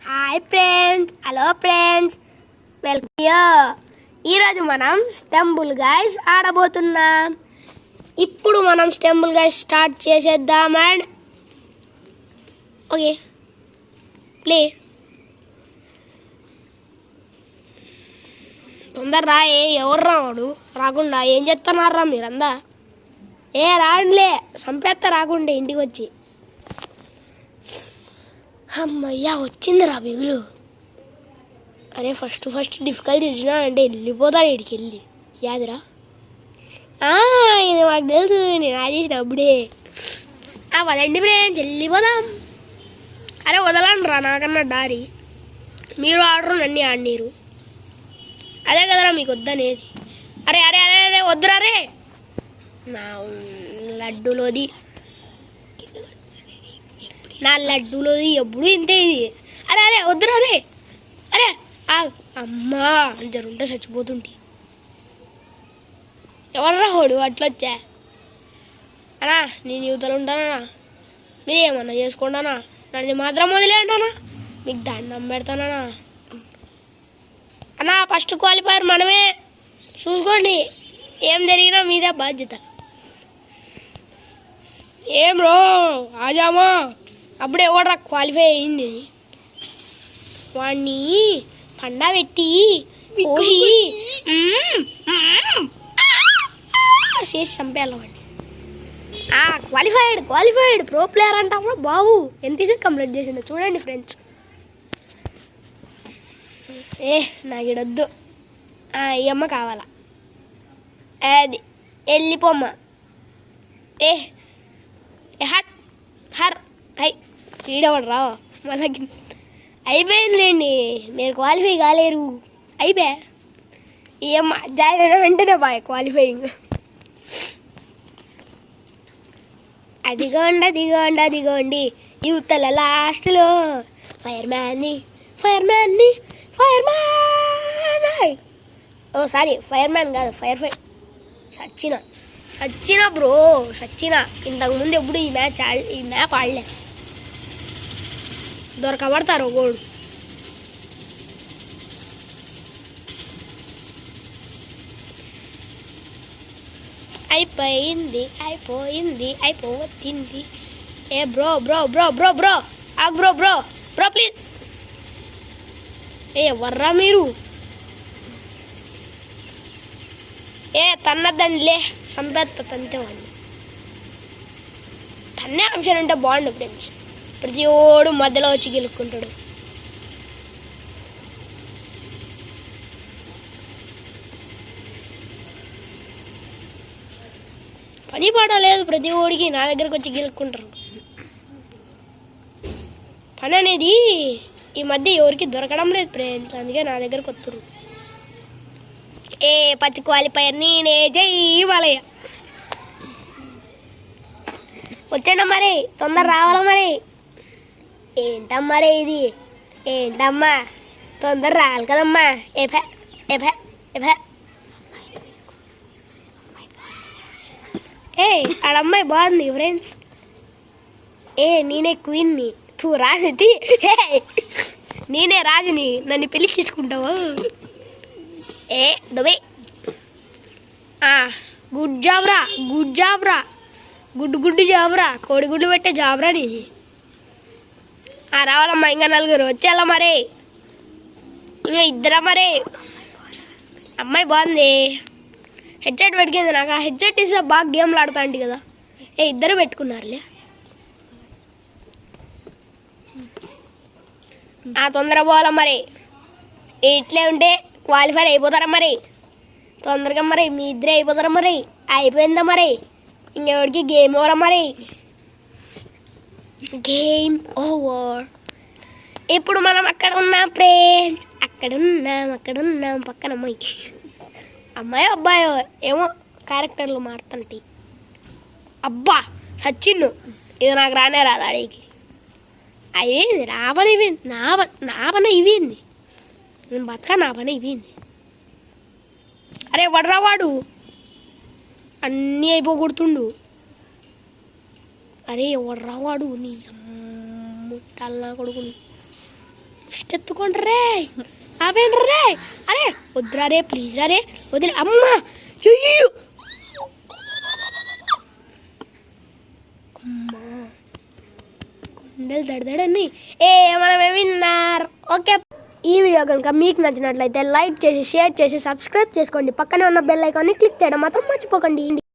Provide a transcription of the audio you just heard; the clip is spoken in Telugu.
Hi friends, hello friends, welcome. ఈరోజు మనం స్టంబుల్ గైస్ ఆడబోతున్నాం. ఇప్పుడు మనం స్టంబుల్ గైస్ స్టార్ట్ చేసేద్దాం. And okay, play. తొందరరా, ఎవరు రావాడు? రాకుండా ఏం చేస్తున్నారా మీరందా? రాండిలే, చంపేస్తా రాకుండే ఇంటికి వచ్చి. అమ్మయ్యా, వచ్చిందిరా బిగులు. అరే ఫస్ట్ డిఫికల్ట్ చేసినా అంటే వెళ్ళిపోతాడు ఇడికి వెళ్ళి. యాదిరా, ఇది మాకు తెలుసు, నేను ఆడేసిన అప్పుడే. వదండి ఫ్రెండ్స్, వెళ్ళిపోదాం. అరే వదలండి రా, నాకన్నా దారి. మీరు ఆడరు, నన్ను ఆడినీరు. అదే కదరా మీకు వద్దనేది. అరే అరే అరే అరే వద్దురా రే, నా లడ్డూలోది ఎప్పుడు ఇంతే ఇది. అరే అరే వద్దురా రే, అరే అమ్మా జరుంటే చచ్చిపోతుంటే. ఎవర్రా హోడు అట్లొచ్చా అన్నా? నేను యువతలు ఉంటానా? మీరేమన్నా చేసుకుంటానా? నన్ను మాత్రం వదిలే అంటానా? మీకు దండం పెడతానా అన్నా? ఫస్ట్ క్వాలిఫైర్ మనమే, చూసుకోండి. ఏం జరిగినా మీదే బాధ్యత. ఏం రో ఆజామా, అప్పుడే ఎవడరా క్వాలిఫై అయింది? వాడిని పండా పెట్టి కోసి చేసి చంపేయాలి వాడిని. క్వాలిఫైడ్ ప్రో ప్లేయర్ అంటామా బాబు. ఎంత ఈజీ కంప్లీట్ చేసిందో చూడండి ఫ్రెండ్స్. నాకు ఇడొద్దు, ఈ అమ్మ కావాలా? అది వెళ్ళిపోమ్మా. హట్ హర్ అయి ఈడవడు రావు మనకి. అయిపోయిందిలేండి, నేను క్వాలిఫై కాలేరు. అయిపోయా, ఏం జాయిన్ అయినా వెంటనే బాయ్ క్వాలిఫైయింగ్. అదిగోండి యువతల లాస్ట్లో ఫైర్ మ్యాన్. ఓ సారీ, ఫైర్ మ్యాన్ కాదు, ఫైర్. సచ్చిన బ్రో, ఇంతకుముందు ఎప్పుడు ఈ మ్యాప్ ఆడలే. దొరకబడతారు గోడు. అయిపోయింది. Bro please. ఎవర్రా మీరు? తన్నద్దండిలే, చంపేస్తా తంతే వాడిని. తన్నే ఆప్షన్ ఉంటే బాగుండు ఫ్రెండ్స్. ప్రతి ఓడు మధ్యలో వచ్చి గెలుక్కుంటాడు. పని పాట లేదు ప్రతి ఓడికి, నా దగ్గరకు వచ్చి గెలుక్కుంటారు. పని అనేది ఈ మధ్య ఎవరికి దొరకడం లేదు ఫ్రెండ్స్, అందుకే నా దగ్గరకు వస్తారు. పచ్చి క్వాలిఫైర్ నేనే, జై బాలయ్య. వచ్చేయండి మరి, తొందర రావాలా మరి. ఏంటమ్మా రే ఇది, ఏంటమ్మా తొందర రావాలి కదమ్మా. ఆడమ్మాయి బాగుంది ఫ్రెండ్స్. నేనే క్వీన్ని, తూ రాజుది. నేనే రాజుని, నన్ను పిలిచేసుకుంటావు. దబే. గుడ్ జాబ్ రా, గుడ్డు జాబ్రా, కోడిగుడ్లు పెట్టే జాబ్రా నీది. రావాలమ్మా, ఇంకా నలుగురు వచ్చేయాలా మరి, ఇంకా ఇద్దరా మరి. అమ్మాయి బాగుంది, హెడ్సెట్ పెట్టుకుంది. నాకు ఆ హెడ్సెట్ ఇస్తే బాగా గేమ్లు ఆడుతా అండి కదా. ఇద్దరు పెట్టుకున్నారులే. తొందర పోవాలా మరి, ఇట్లే ఉంటే క్వాలిఫైర్ అయిపోతారా మరి తొందరగా. మరి మీ ఇద్దరే అయిపోతారా మరి? అయిపోయిందా మరి? ఇంకెవరికి గేమ్ ఓవరా మరి? Game over. ఇప్పుడు మనం అక్కడ ఉన్నాం ఫ్రెండ్స్, అక్కడ ఉన్నాం పక్కన అమ్మాయి అబ్బాయో ఏమో క్యారెక్టర్లు మారుతుంటాయి. అబ్బా సచిన్, ఇది నాకు రానే రాదు ఆడికి. అయ్యింది నా పని, ఇవ్వింది నేను బతక, నా పని ఇవ్వింది. అరే వడ్రా వాడు అన్నీ అయిపోగొడుతుండు. అరే ఎవడ్రా వాడు, నీ ముట్టాలి నా కొడుకుని. ఫస్ట్ ఎత్తుకోండి రే, ఆపేయండి రే. అరే వద్దురా రే, ప్లీజ్ రా రే, వదిలే. అమ్మా అయ్యో, అమ్మా గుండెలు దడదడని. మనమే విన్నారు. ఓకే, ఈ వీడియో కనుక మీకు నచ్చినట్లయితే లైక్ చేసి, షేర్ చేసి, సబ్స్క్రైబ్ చేసుకోండి. పక్కనే ఉన్న బెల్ ఐకాన్ని క్లిక్ చేయడం మాత్రం మర్చిపోకండి.